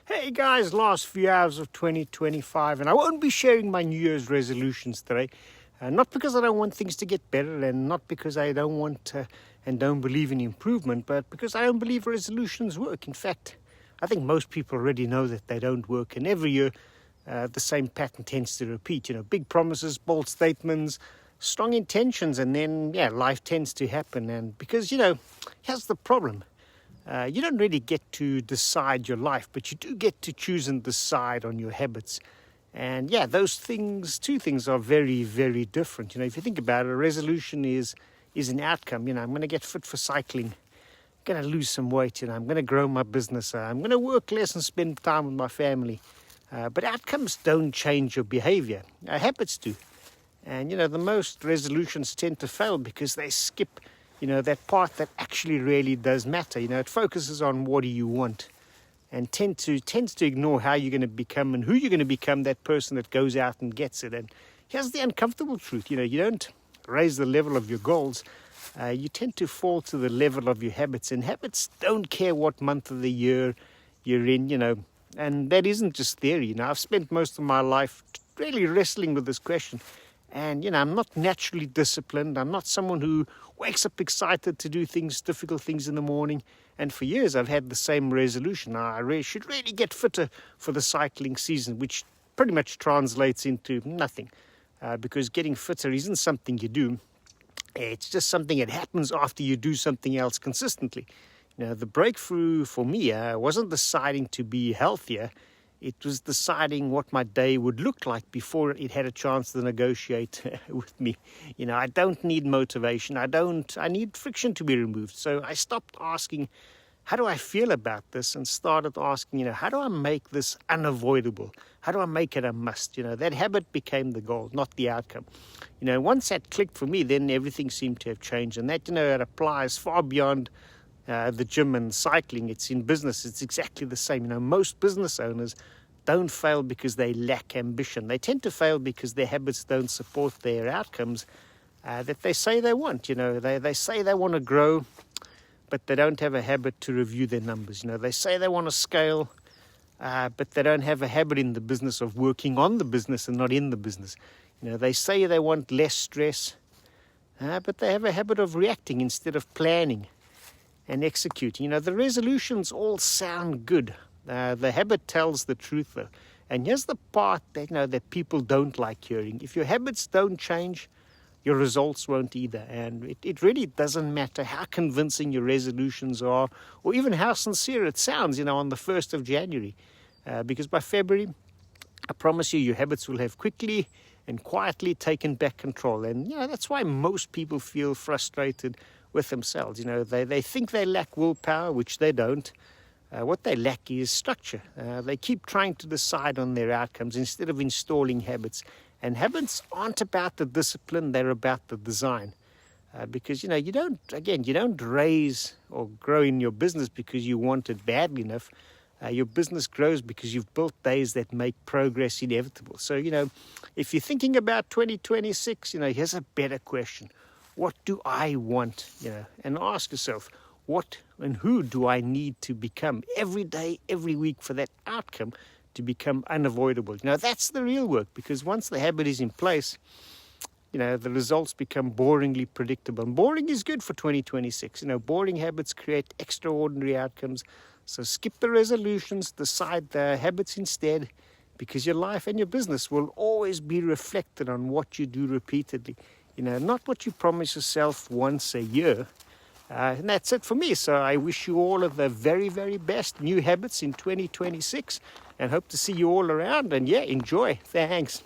Hey guys, last few hours of 2025, and I won't be sharing my New Year's resolutions today. Not because I don't want things to get better, and not because I don't want and don't believe in improvement, but because I don't believe resolutions work. In fact, I think most people already know that they don't work, and every year the same pattern tends to repeat. Big promises, bold statements, strong intentions, and then life tends to happen. And because here's the problem. You don't really get to decide your life, but you do get to choose and decide on your habits. And those two things are very, very different. If you think about it, a resolution is an outcome. I'm going to get fit for cycling. I'm going to lose some weight. I'm going to grow my business. I'm going to work less and spend time with my family. But outcomes don't change your behavior. Habits do. And, the most resolutions tend to fail because they skip that part that actually really does matter. It focuses on what do you want and tends to ignore how you're going to become and who you're going to become that person that goes out and gets it. And here's the uncomfortable truth. You don't raise the level of your goals. You tend to fall to the level of your habits, and habits don't care what month of the year you're in, and that isn't just theory. I've spent most of my life really wrestling with this question. And, I'm not naturally disciplined. I'm not someone who wakes up excited to do difficult things in the morning. And for years, I've had the same resolution. I should really get fitter for the cycling season, which pretty much translates into nothing. Because getting fitter isn't something you do. It's just something that happens after you do something else consistently. The breakthrough for me wasn't deciding to be healthier. It was deciding what my day would look like before it had a chance to negotiate with me. I don't need motivation. I need friction to be removed. So I stopped asking, how do I feel about this? And started asking, how do I make this unavoidable? How do I make it a must? That habit became the goal, not the outcome. Once that clicked for me, then everything seemed to have changed. And that, it applies far beyond the gym and cycling. It's in business. It's exactly the same. Most business owners don't fail because they lack ambition. They tend to fail because their habits don't support their outcomes that they say they want. They say they want to grow, but they don't have a habit to review their numbers. They say they want to scale, but they don't have a habit in the business of working on the business and not in the business. They say they want less stress, but they have a habit of reacting instead of planning and executing. The resolutions all sound good. The habit tells the truth, though. And here's the part that that people don't like hearing. If your habits don't change, your results won't either. And it really doesn't matter how convincing your resolutions are, or even how sincere it sounds, on the 1st of January. Because by February, I promise you, your habits will have quickly and quietly taken back control. And that's why most people feel frustrated with themselves. They think they lack willpower, which they don't. What they lack is structure. They keep trying to decide on their outcomes instead of installing habits. And habits aren't about the discipline, they're about the design. Because, you don't raise or grow in your business because you want it badly enough. Your business grows because you've built days that make progress inevitable. So, if you're thinking about 2026, here's a better question. What do I want? And ask yourself, what and who do I need to become every day, every week for that outcome to become unavoidable? That's the real work, because once the habit is in place, the results become boringly predictable. And boring is good for 2026. Boring habits create extraordinary outcomes. So skip the resolutions, decide the habits instead, because your life and your business will always be reflected on what you do repeatedly. Not what you promise yourself once a year. And that's it for me. So I wish you all of the very, very best new habits in 2026 and hope to see you all around. And enjoy. Thanks.